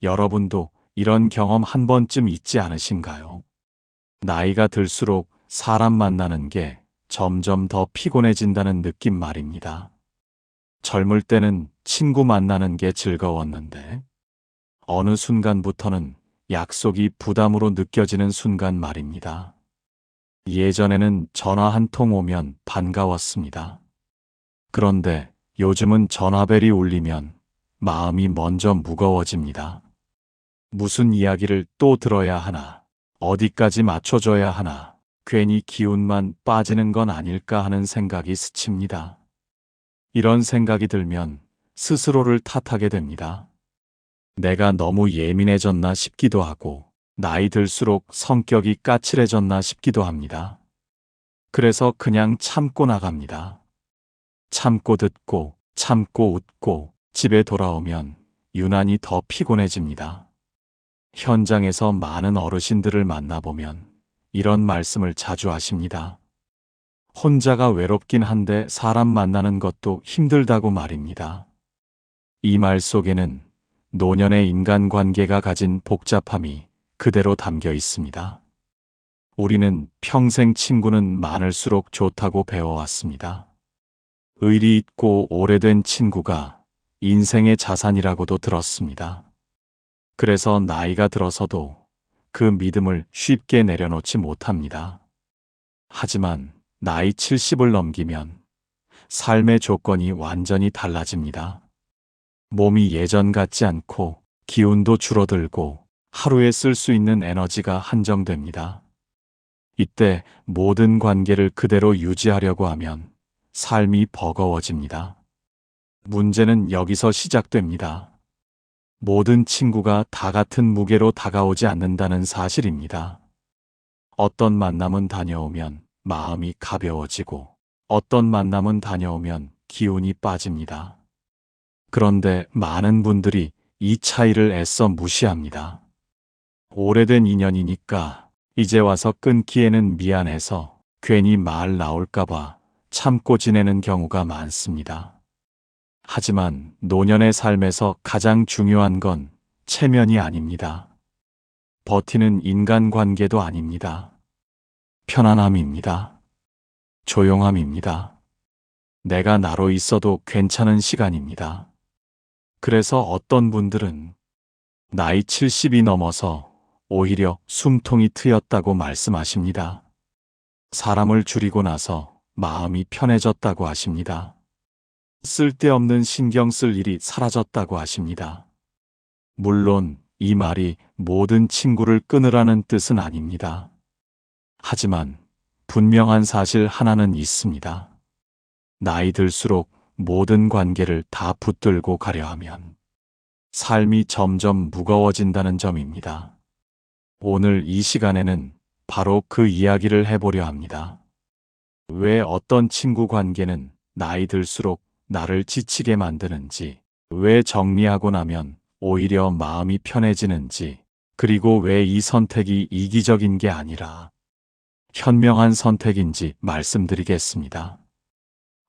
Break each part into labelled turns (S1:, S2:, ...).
S1: 여러분도 이런 경험 한 번쯤 있지 않으신가요? 나이가 들수록 사람 만나는 게 점점 더 피곤해진다는 느낌 말입니다. 젊을 때는 친구 만나는 게 즐거웠는데, 어느 순간부터는 약속이 부담으로 느껴지는 순간 말입니다. 예전에는 전화 한 통 오면 반가웠습니다. 그런데 요즘은 전화벨이 울리면 마음이 먼저 무거워집니다. 무슨 이야기를 또 들어야 하나, 어디까지 맞춰줘야 하나, 괜히 기운만 빠지는 건 아닐까 하는 생각이 스칩니다. 이런 생각이 들면 스스로를 탓하게 됩니다. 내가 너무 예민해졌나 싶기도 하고, 나이 들수록 성격이 까칠해졌나 싶기도 합니다. 그래서 그냥 참고 나갑니다. 참고 듣고, 참고 웃고, 집에 돌아오면 유난히 더 피곤해집니다. 현장에서 많은 어르신들을 만나보면 이런 말씀을 자주 하십니다. 혼자가 외롭긴 한데 사람 만나는 것도 힘들다고 말입니다. 이 말 속에는 노년의 인간관계가 가진 복잡함이 그대로 담겨 있습니다. 우리는 평생 친구는 많을수록 좋다고 배워왔습니다. 의리 있고 오래된 친구가 인생의 자산이라고도 들었습니다. 그래서 나이가 들어서도 그 믿음을 쉽게 내려놓지 못합니다. 하지만 나이 70을 넘기면 삶의 조건이 완전히 달라집니다. 몸이 예전 같지 않고 기운도 줄어들고 하루에 쓸 수 있는 에너지가 한정됩니다. 이때 모든 관계를 그대로 유지하려고 하면 삶이 버거워집니다. 문제는 여기서 시작됩니다. 모든 친구가 다 같은 무게로 다가오지 않는다는 사실입니다. 어떤 만남은 다녀오면 마음이 가벼워지고 어떤 만남은 다녀오면 기운이 빠집니다. 그런데 많은 분들이 이 차이를 애써 무시합니다. 오래된 인연이니까 이제 와서 끊기에는 미안해서 괜히 말 나올까봐 참고 지내는 경우가 많습니다. 하지만 노년의 삶에서 가장 중요한 건 체면이 아닙니다. 버티는 인간관계도 아닙니다. 편안함입니다. 조용함입니다. 내가 나로 있어도 괜찮은 시간입니다. 그래서 어떤 분들은 나이 70이 넘어서 오히려 숨통이 트였다고 말씀하십니다. 사람을 줄이고 나서 마음이 편해졌다고 하십니다. 쓸데없는 신경 쓸 일이 사라졌다고 하십니다. 물론 이 말이 모든 친구를 끊으라는 뜻은 아닙니다. 하지만 분명한 사실 하나는 있습니다. 나이 들수록 모든 관계를 다 붙들고 가려 하면 삶이 점점 무거워진다는 점입니다. 오늘 이 시간에는 바로 그 이야기를 해보려 합니다. 왜 어떤 친구 관계는 나이 들수록 나를 지치게 만드는지, 왜 정리하고 나면 오히려 마음이 편해지는지, 그리고 왜 이 선택이 이기적인 게 아니라 현명한 선택인지 말씀드리겠습니다.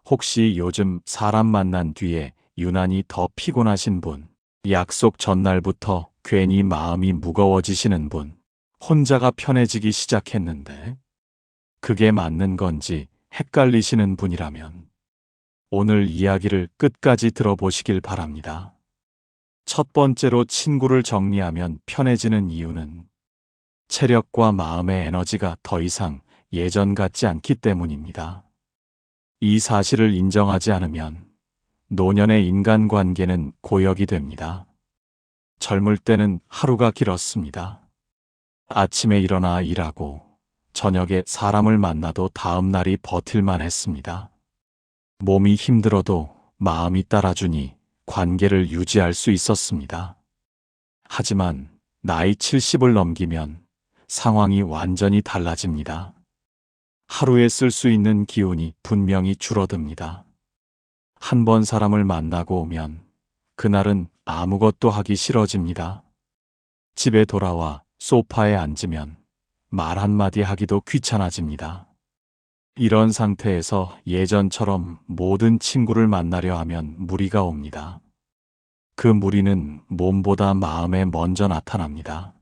S1: 혹시 요즘 사람 만난 뒤에 유난히 더 피곤하신 분, 약속 전날부터 괜히 마음이 무거워지시는 분, 혼자가 편해지기 시작했는데 그게 맞는 건지 헷갈리시는 분이라면 오늘 이야기를 끝까지 들어보시길 바랍니다. 첫 번째로 친구를 정리하면 편해지는 이유는 체력과 마음의 에너지가 더 이상 예전 같지 않기 때문입니다. 이 사실을 인정하지 않으면 노년의 인간관계는 고역이 됩니다. 젊을 때는 하루가 길었습니다. 아침에 일어나 일하고 저녁에 사람을 만나도 다음 날이 버틸만 했습니다. 몸이 힘들어도 마음이 따라주니 관계를 유지할 수 있었습니다. 하지만 나이 70을 넘기면 상황이 완전히 달라집니다. 하루에 쓸 수 있는 기운이 분명히 줄어듭니다. 한 번 사람을 만나고 오면 그날은 아무것도 하기 싫어집니다. 집에 돌아와 소파에 앉으면 말 한마디 하기도 귀찮아집니다. 이런 상태에서 예전처럼 모든 친구를 만나려 하면 무리가 옵니다. 그 무리는 몸보다 마음에 먼저 나타납니다.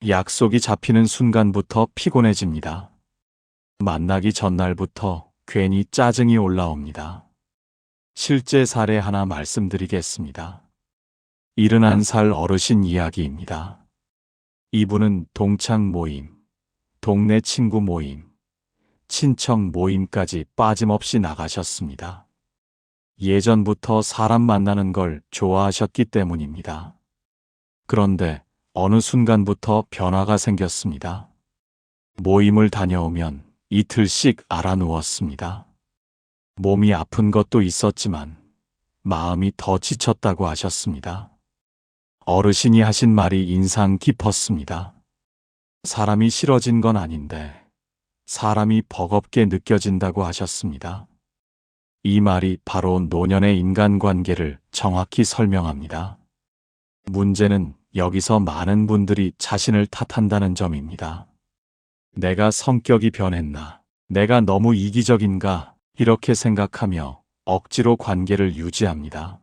S1: 약속이 잡히는 순간부터 피곤해집니다. 만나기 전날부터 괜히 짜증이 올라옵니다. 실제 사례 하나 말씀드리겠습니다. 71살 어르신 이야기입니다. 이분은 동창 모임, 동네 친구 모임, 친척 모임까지 빠짐없이 나가셨습니다. 예전부터 사람 만나는 걸 좋아하셨기 때문입니다. 그런데 어느 순간부터 변화가 생겼습니다. 모임을 다녀오면 이틀씩 알아누웠습니다. 몸이 아픈 것도 있었지만 마음이 더 지쳤다고 하셨습니다. 어르신이 하신 말이 인상 깊었습니다. 사람이 싫어진 건 아닌데 사람이 버겁게 느껴진다고 하셨습니다. 이 말이 바로 노년의 인간관계를 정확히 설명합니다. 문제는 여기서 많은 분들이 자신을 탓한다는 점입니다. 내가 성격이 변했나? 내가 너무 이기적인가? 이렇게 생각하며 억지로 관계를 유지합니다.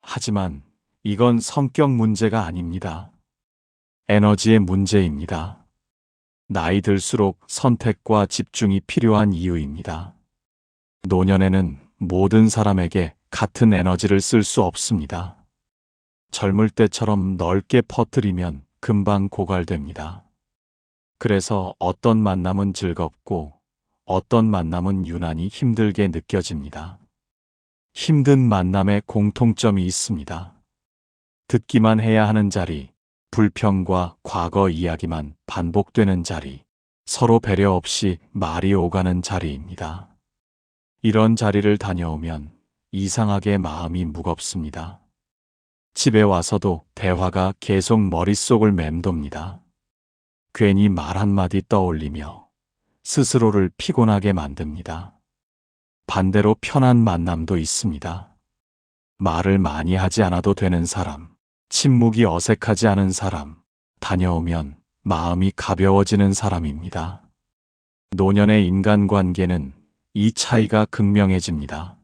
S1: 하지만 이건 성격 문제가 아닙니다. 에너지의 문제입니다. 나이 들수록 선택과 집중이 필요한 이유입니다. 노년에는 모든 사람에게 같은 에너지를 쓸 수 없습니다. 젊을 때처럼 넓게 퍼뜨리면 금방 고갈됩니다. 그래서 어떤 만남은 즐겁고 어떤 만남은 유난히 힘들게 느껴집니다. 힘든 만남에 공통점이 있습니다. 듣기만 해야 하는 자리, 불평과 과거 이야기만 반복되는 자리, 서로 배려 없이 말이 오가는 자리입니다. 이런 자리를 다녀오면 이상하게 마음이 무겁습니다. 집에 와서도 대화가 계속 머릿속을 맴돕니다. 괜히 말 한마디 떠올리며 스스로를 피곤하게 만듭니다. 반대로 편한 만남도 있습니다. 말을 많이 하지 않아도 되는 사람, 침묵이 어색하지 않은 사람, 다녀오면 마음이 가벼워지는 사람입니다. 노년의 인간관계는 이 차이가 극명해집니다.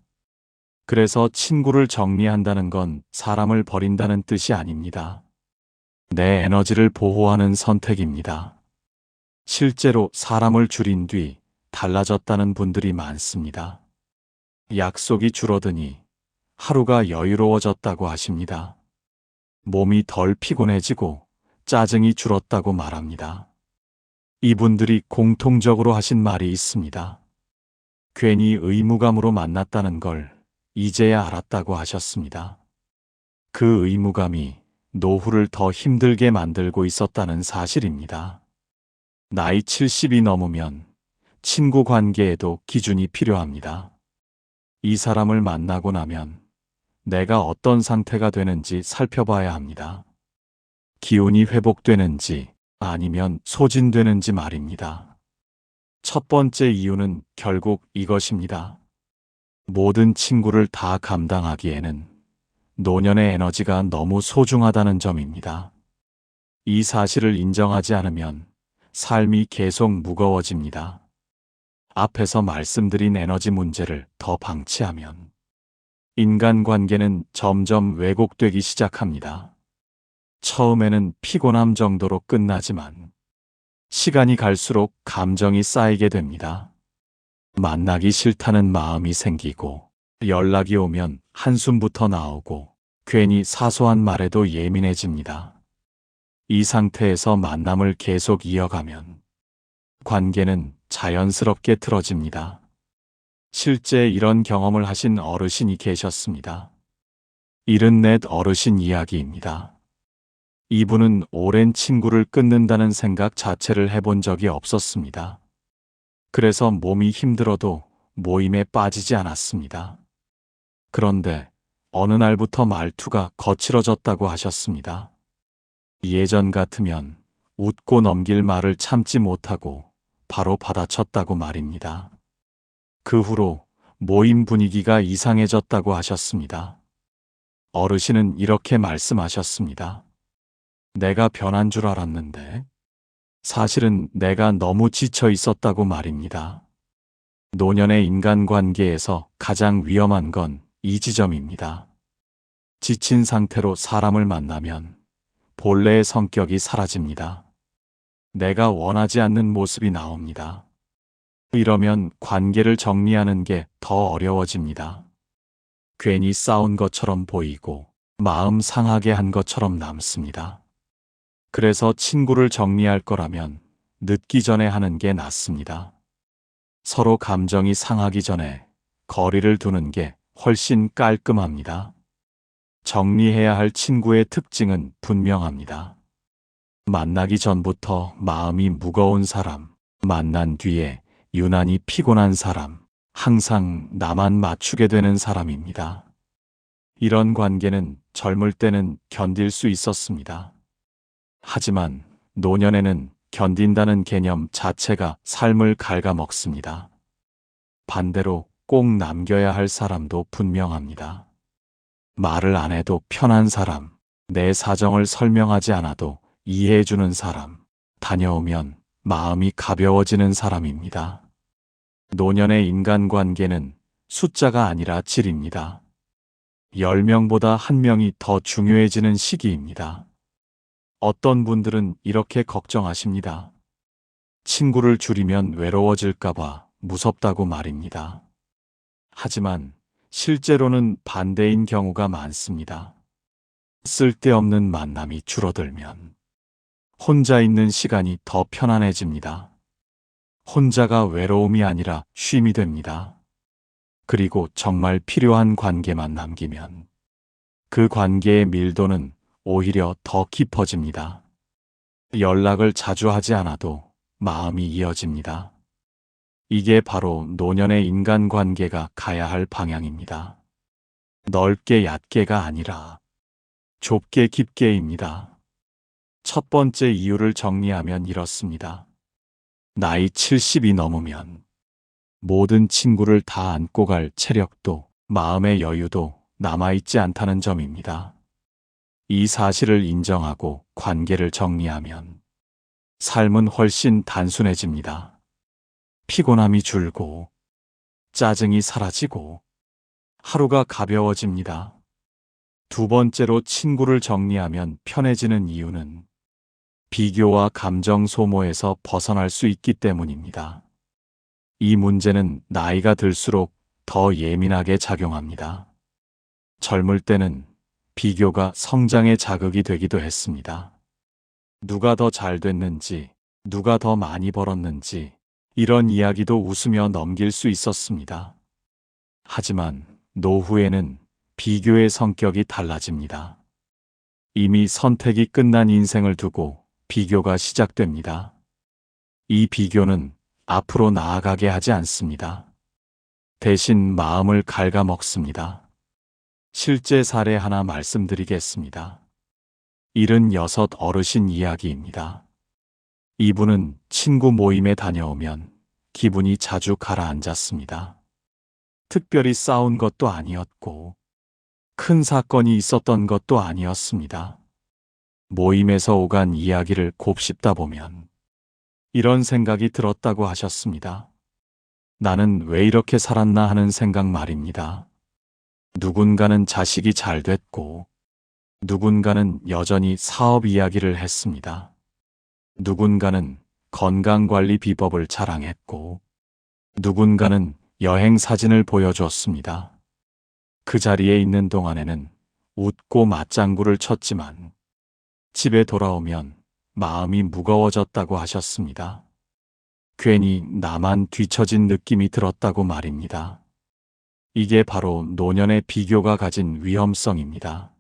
S1: 그래서 친구를 정리한다는 건 사람을 버린다는 뜻이 아닙니다. 내 에너지를 보호하는 선택입니다. 실제로 사람을 줄인 뒤 달라졌다는 분들이 많습니다. 약속이 줄어드니 하루가 여유로워졌다고 하십니다. 몸이 덜 피곤해지고 짜증이 줄었다고 말합니다. 이분들이 공통적으로 하신 말이 있습니다. 괜히 의무감으로 만났다는 걸 이제야 알았다고 하셨습니다. 그 의무감이 노후를 더 힘들게 만들고 있었다는 사실입니다. 나이 70이 넘으면 친구 관계에도 기준이 필요합니다. 이 사람을 만나고 나면 내가 어떤 상태가 되는지 살펴봐야 합니다. 기운이 회복되는지 아니면 소진되는지 말입니다. 첫 번째 이유는 결국 이것입니다. 모든 친구를 다 감당하기에는 노년의 에너지가 너무 소중하다는 점입니다. 이 사실을 인정하지 않으면 삶이 계속 무거워집니다. 앞에서 말씀드린 에너지 문제를 더 방치하면 인간관계는 점점 왜곡되기 시작합니다. 처음에는 피곤함 정도로 끝나지만 시간이 갈수록 감정이 쌓이게 됩니다. 만나기 싫다는 마음이 생기고 연락이 오면 한숨부터 나오고 괜히 사소한 말에도 예민해집니다. 이 상태에서 만남을 계속 이어가면 관계는 자연스럽게 틀어집니다. 실제 이런 경험을 하신 어르신이 계셨습니다. 74 어르신 이야기입니다. 이분은 오랜 친구를 끊는다는 생각 자체를 해본 적이 없었습니다. 그래서 몸이 힘들어도 모임에 빠지지 않았습니다. 그런데 어느 날부터 말투가 거칠어졌다고 하셨습니다. 예전 같으면 웃고 넘길 말을 참지 못하고 바로 받아쳤다고 말입니다. 그 후로 모임 분위기가 이상해졌다고 하셨습니다. 어르신은 이렇게 말씀하셨습니다. 내가 변한 줄 알았는데 사실은 내가 너무 지쳐 있었다고 말입니다. 노년의 인간관계에서 가장 위험한 건 이 지점입니다. 지친 상태로 사람을 만나면 본래의 성격이 사라집니다. 내가 원하지 않는 모습이 나옵니다. 이러면 관계를 정리하는 게 더 어려워집니다. 괜히 싸운 것처럼 보이고 마음 상하게 한 것처럼 남습니다. 그래서 친구를 정리할 거라면 늦기 전에 하는 게 낫습니다. 서로 감정이 상하기 전에 거리를 두는 게 훨씬 깔끔합니다. 정리해야 할 친구의 특징은 분명합니다. 만나기 전부터 마음이 무거운 사람, 만난 뒤에 유난히 피곤한 사람, 항상 나만 맞추게 되는 사람입니다. 이런 관계는 젊을 때는 견딜 수 있었습니다. 하지만 노년에는 견딘다는 개념 자체가 삶을 갉아먹습니다. 반대로 꼭 남겨야 할 사람도 분명합니다. 말을 안 해도 편한 사람, 내 사정을 설명하지 않아도 이해해주는 사람, 다녀오면 마음이 가벼워지는 사람입니다. 노년의 인간관계는 숫자가 아니라 질입니다. 10명보다 1명이 더 중요해지는 시기입니다. 어떤 분들은 이렇게 걱정하십니다. 친구를 줄이면 외로워질까봐 무섭다고 말입니다. 하지만 실제로는 반대인 경우가 많습니다. 쓸데없는 만남이 줄어들면 혼자 있는 시간이 더 편안해집니다. 혼자가 외로움이 아니라 쉼이 됩니다. 그리고 정말 필요한 관계만 남기면 그 관계의 밀도는 오히려 더 깊어집니다. 연락을 자주 하지 않아도 마음이 이어집니다. 이게 바로 노년의 인간관계가 가야 할 방향입니다. 넓게 얕게가 아니라 좁게 깊게입니다. 첫 번째 이유를 정리하면 이렇습니다. 나이 70이 넘으면 모든 친구를 다 안고 갈 체력도 마음의 여유도 남아있지 않다는 점입니다. 이 사실을 인정하고 관계를 정리하면 삶은 훨씬 단순해집니다. 피곤함이 줄고 짜증이 사라지고 하루가 가벼워집니다. 두 번째로 친구를 정리하면 편해지는 이유는 비교와 감정 소모에서 벗어날 수 있기 때문입니다. 이 문제는 나이가 들수록 더 예민하게 작용합니다. 젊을 때는 비교가 성장의 자극이 되기도 했습니다. 누가 더 잘 됐는지, 누가 더 많이 벌었는지 이런 이야기도 웃으며 넘길 수 있었습니다. 하지만 노후에는 비교의 성격이 달라집니다. 이미 선택이 끝난 인생을 두고 비교가 시작됩니다. 이 비교는 앞으로 나아가게 하지 않습니다. 대신 마음을 갉아먹습니다. 실제 사례 하나 말씀드리겠습니다. 76 어르신 이야기입니다. 이분은 친구 모임에 다녀오면 기분이 자주 가라앉았습니다. 특별히 싸운 것도 아니었고 큰 사건이 있었던 것도 아니었습니다. 모임에서 오간 이야기를 곱씹다 보면 이런 생각이 들었다고 하셨습니다. 나는 왜 이렇게 살았나 하는 생각 말입니다. 누군가는 자식이 잘 됐고 누군가는 여전히 사업 이야기를 했습니다. 누군가는 건강관리 비법을 자랑했고 누군가는 여행 사진을 보여줬습니다. 그 자리에 있는 동안에는 웃고 맞장구를 쳤지만 집에 돌아오면 마음이 무거워졌다고 하셨습니다. 괜히 나만 뒤처진 느낌이 들었다고 말입니다. 이게 바로 노년의 비교가 가진 위험성입니다.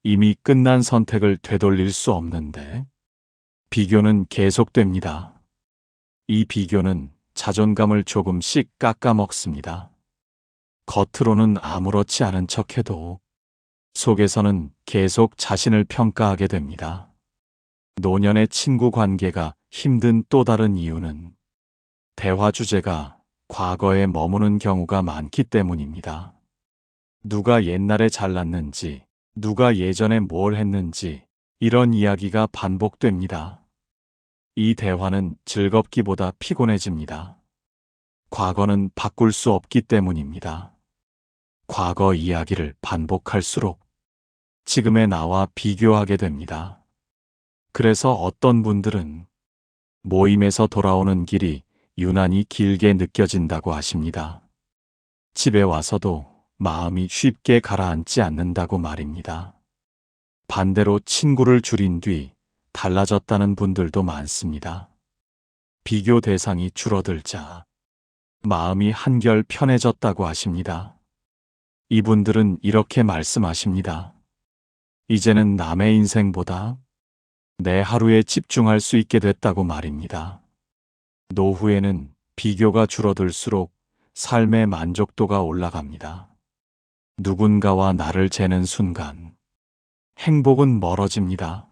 S1: 이미 끝난 선택을 되돌릴 수 없는데 비교는 계속됩니다. 이 비교는 자존감을 조금씩 깎아먹습니다. 겉으로는 아무렇지 않은 척해도 속에서는 계속 자신을 평가하게 됩니다. 노년의 친구 관계가 힘든 또 다른 이유는 대화 주제가 과거에 머무는 경우가 많기 때문입니다. 누가 옛날에 잘났는지, 누가 예전에 뭘 했는지 이런 이야기가 반복됩니다. 이 대화는 즐겁기보다 피곤해집니다. 과거는 바꿀 수 없기 때문입니다. 과거 이야기를 반복할수록 지금의 나와 비교하게 됩니다. 그래서 어떤 분들은 모임에서 돌아오는 길이 유난히 길게 느껴진다고 하십니다. 집에 와서도 마음이 쉽게 가라앉지 않는다고 말입니다. 반대로 친구를 줄인 뒤 달라졌다는 분들도 많습니다. 비교 대상이 줄어들자 마음이 한결 편해졌다고 하십니다. 이분들은 이렇게 말씀하십니다. 이제는 남의 인생보다 내 하루에 집중할 수 있게 됐다고 말입니다. 노후에는 비교가 줄어들수록 삶의 만족도가 올라갑니다. 누군가와 나를 재는 순간 행복은 멀어집니다.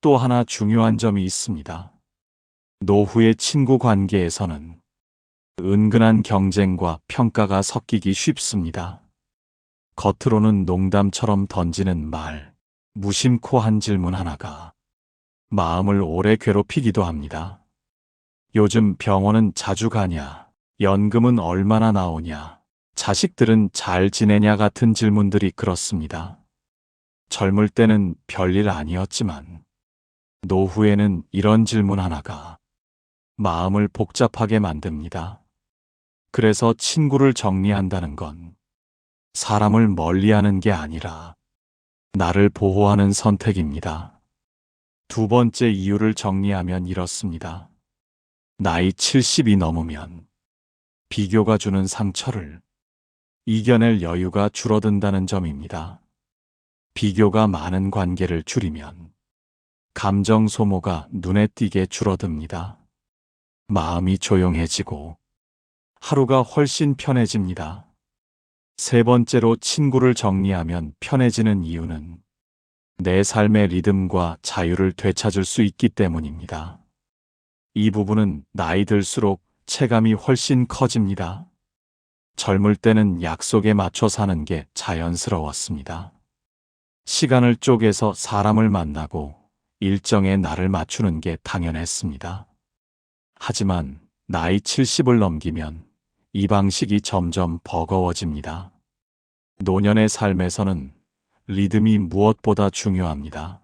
S1: 또 하나 중요한 점이 있습니다. 노후의 친구 관계에서는 은근한 경쟁과 평가가 섞이기 쉽습니다. 겉으로는 농담처럼 던지는 말, 무심코 한 질문 하나가 마음을 오래 괴롭히기도 합니다. 요즘 병원은 자주 가냐? 연금은 얼마나 나오냐? 자식들은 잘 지내냐? 같은 질문들이 그렇습니다. 젊을 때는 별일 아니었지만 노후에는 이런 질문 하나가 마음을 복잡하게 만듭니다. 그래서 친구를 정리한다는 건 사람을 멀리하는 게 아니라 나를 보호하는 선택입니다. 두 번째 이유를 정리하면 이렇습니다. 나이 70이 넘으면 비교가 주는 상처를 이겨낼 여유가 줄어든다는 점입니다. 비교가 많은 관계를 줄이면 감정 소모가 눈에 띄게 줄어듭니다. 마음이 조용해지고 하루가 훨씬 편해집니다. 세 번째로 친구를 정리하면 편해지는 이유는 내 삶의 리듬과 자유를 되찾을 수 있기 때문입니다. 이 부분은 나이 들수록 체감이 훨씬 커집니다. 젊을 때는 약속에 맞춰 사는 게 자연스러웠습니다. 시간을 쪼개서 사람을 만나고 일정에 날을 맞추는 게 당연했습니다. 하지만 나이 70을 넘기면 이 방식이 점점 버거워집니다. 노년의 삶에서는 리듬이 무엇보다 중요합니다.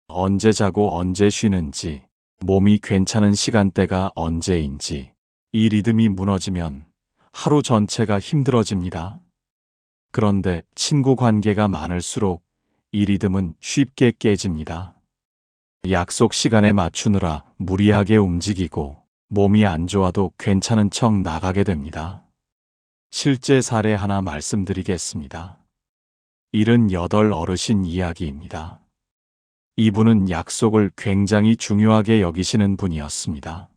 S1: 언제 자고 언제 쉬는지, 몸이 괜찮은 시간대가 언제인지, 이 리듬이 무너지면 하루 전체가 힘들어집니다. 그런데 친구 관계가 많을수록 이 리듬은 쉽게 깨집니다. 약속 시간에 맞추느라 무리하게 움직이고 몸이 안 좋아도 괜찮은 척 나가게 됩니다. 실제 사례 하나 말씀드리겠습니다. 78 어르신 이야기입니다. 이분은 약속을 굉장히 중요하게 여기시는 분이었습니다.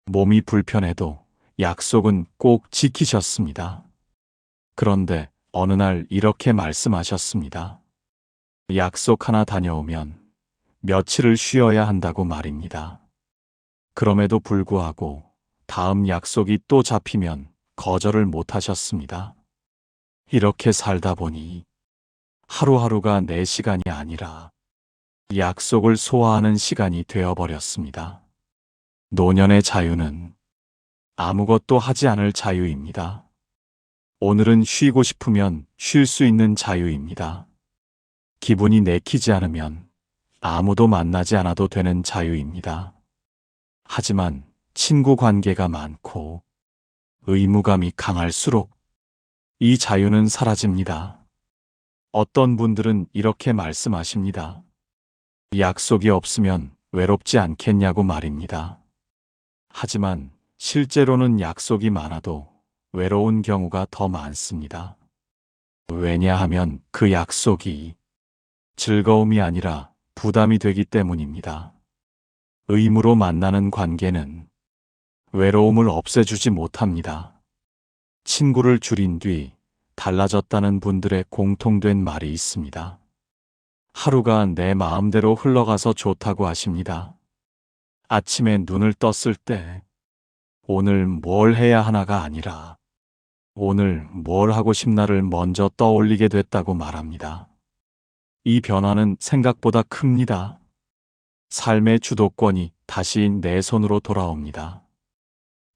S1: 몸이 불편해도 약속은 꼭 지키셨습니다. 그런데 어느 날 이렇게 말씀하셨습니다. 약속 하나 다녀오면 며칠을 쉬어야 한다고 말입니다. 그럼에도 불구하고 다음 약속이 또 잡히면 거절을 못 하셨습니다. 이렇게 살다 보니 하루하루가 내 시간이 아니라 약속을 소화하는 시간이 되어버렸습니다. 노년의 자유는 아무것도 하지 않을 자유입니다. 오늘은 쉬고 싶으면 쉴 수 있는 자유입니다. 기분이 내키지 않으면 아무도 만나지 않아도 되는 자유입니다. 하지만 친구 관계가 많고 의무감이 강할수록 이 자유는 사라집니다. 어떤 분들은 이렇게 말씀하십니다. 약속이 없으면 외롭지 않겠냐고 말입니다. 하지만 실제로는 약속이 많아도 외로운 경우가 더 많습니다. 왜냐하면 그 약속이 즐거움이 아니라 부담이 되기 때문입니다. 의무로 만나는 관계는 외로움을 없애주지 못합니다. 친구를 줄인 뒤 달라졌다는 분들의 공통된 말이 있습니다. 하루가 내 마음대로 흘러가서 좋다고 하십니다. 아침에 눈을 떴을 때 오늘 뭘 해야 하나가 아니라 오늘 뭘 하고 싶나를 먼저 떠올리게 됐다고 말합니다. 이 변화는 생각보다 큽니다. 삶의 주도권이 다시 내 손으로 돌아옵니다.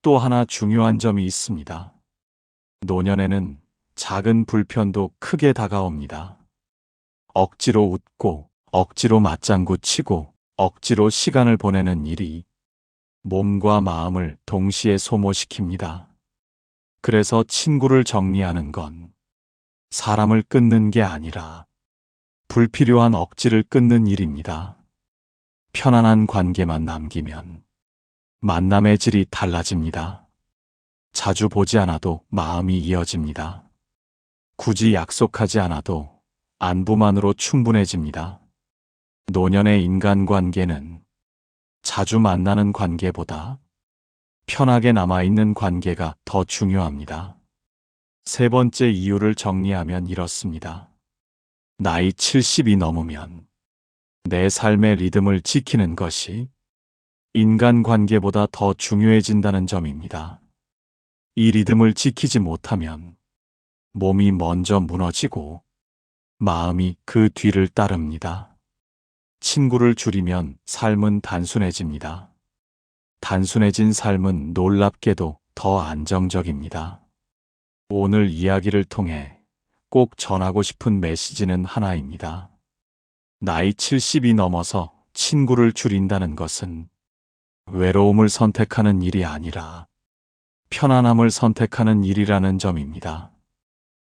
S1: 또 하나 중요한 점이 있습니다. 노년에는 작은 불편도 크게 다가옵니다. 억지로 웃고, 억지로 맞장구 치고, 억지로 시간을 보내는 일이 몸과 마음을 동시에 소모시킵니다. 그래서 친구를 정리하는 건 사람을 끊는 게 아니라 불필요한 억지를 끊는 일입니다. 편안한 관계만 남기면 만남의 질이 달라집니다. 자주 보지 않아도 마음이 이어집니다. 굳이 약속하지 않아도 안부만으로 충분해집니다. 노년의 인간관계는 자주 만나는 관계보다 편하게 남아있는 관계가 더 중요합니다. 세 번째 이유를 정리하면 이렇습니다. 나이 70이 넘으면 내 삶의 리듬을 지키는 것이 인간관계보다 더 중요해진다는 점입니다. 이 리듬을 지키지 못하면 몸이 먼저 무너지고 마음이 그 뒤를 따릅니다. 친구를 줄이면 삶은 단순해집니다. 단순해진 삶은 놀랍게도 더 안정적입니다. 오늘 이야기를 통해 꼭 전하고 싶은 메시지는 하나입니다. 나이 70이 넘어서 친구를 줄인다는 것은 외로움을 선택하는 일이 아니라 편안함을 선택하는 일이라는 점입니다.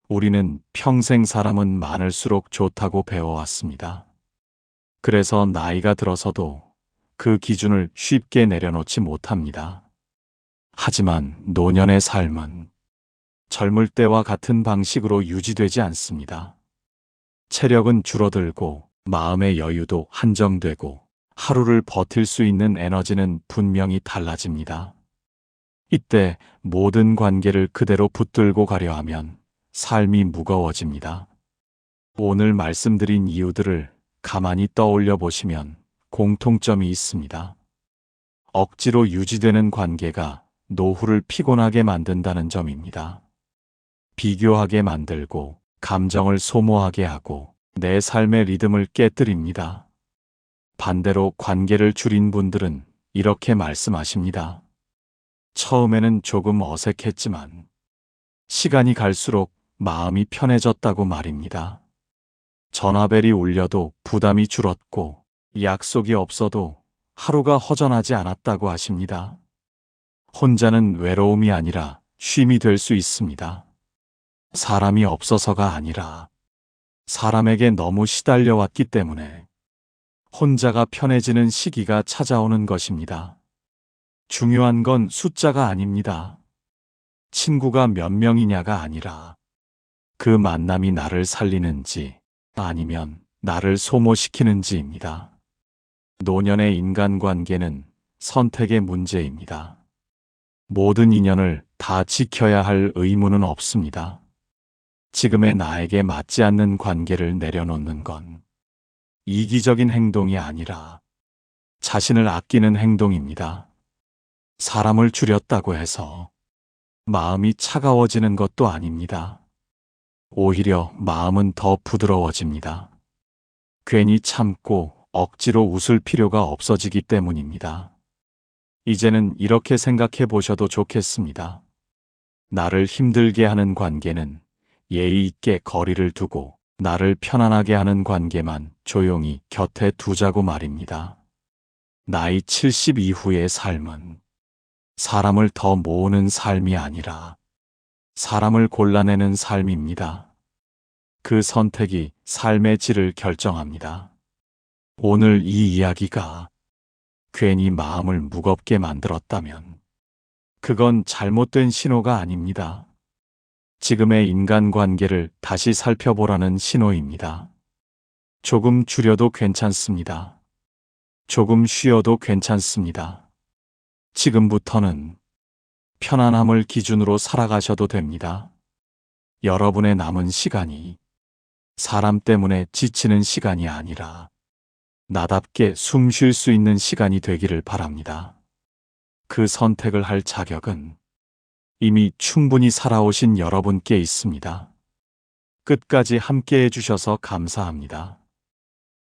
S1: 우리는 평생 사람은 많을수록 좋다고 배워왔습니다. 그래서 나이가 들어서도 그 기준을 쉽게 내려놓지 못합니다. 하지만 노년의 삶은 젊을 때와 같은 방식으로 유지되지 않습니다. 체력은 줄어들고 마음의 여유도 한정되고 하루를 버틸 수 있는 에너지는 분명히 달라집니다. 이때 모든 관계를 그대로 붙들고 가려 하면 삶이 무거워집니다. 오늘 말씀드린 이유들을 가만히 떠올려 보시면 공통점이 있습니다. 억지로 유지되는 관계가 노후를 피곤하게 만든다는 점입니다. 비교하게 만들고 감정을 소모하게 하고 내 삶의 리듬을 깨뜨립니다. 반대로 관계를 줄인 분들은 이렇게 말씀하십니다. 처음에는 조금 어색했지만 시간이 갈수록 마음이 편해졌다고 말입니다. 전화벨이 울려도 부담이 줄었고 약속이 없어도 하루가 허전하지 않았다고 하십니다. 혼자는 외로움이 아니라 쉼이 될 수 있습니다. 사람이 없어서가 아니라 사람에게 너무 시달려왔기 때문에 혼자가 편해지는 시기가 찾아오는 것입니다. 중요한 건 숫자가 아닙니다. 친구가 몇 명이냐가 아니라 그 만남이 나를 살리는지 아니면 나를 소모시키는지입니다. 노년의 인간관계는 선택의 문제입니다. 모든 인연을 다 지켜야 할 의무는 없습니다. 지금의 나에게 맞지 않는 관계를 내려놓는 건 이기적인 행동이 아니라 자신을 아끼는 행동입니다. 사람을 줄였다고 해서 마음이 차가워지는 것도 아닙니다. 오히려 마음은 더 부드러워집니다. 괜히 참고 억지로 웃을 필요가 없어지기 때문입니다. 이제는 이렇게 생각해 보셔도 좋겠습니다. 나를 힘들게 하는 관계는 예의 있게 거리를 두고 나를 편안하게 하는 관계만 조용히 곁에 두자고 말입니다. 나이 70 이후의 삶은 사람을 더 모으는 삶이 아니라 사람을 골라내는 삶입니다. 그 선택이 삶의 질을 결정합니다. 오늘 이 이야기가 괜히 마음을 무겁게 만들었다면 그건 잘못된 신호가 아닙니다. 지금의 인간관계를 다시 살펴보라는 신호입니다. 조금 줄여도 괜찮습니다. 조금 쉬어도 괜찮습니다. 지금부터는 편안함을 기준으로 살아가셔도 됩니다. 여러분의 남은 시간이 사람 때문에 지치는 시간이 아니라 나답게 숨 쉴 수 있는 시간이 되기를 바랍니다. 그 선택을 할 자격은 이미 충분히 살아오신 여러분께 있습니다. 끝까지 함께 해주셔서 감사합니다.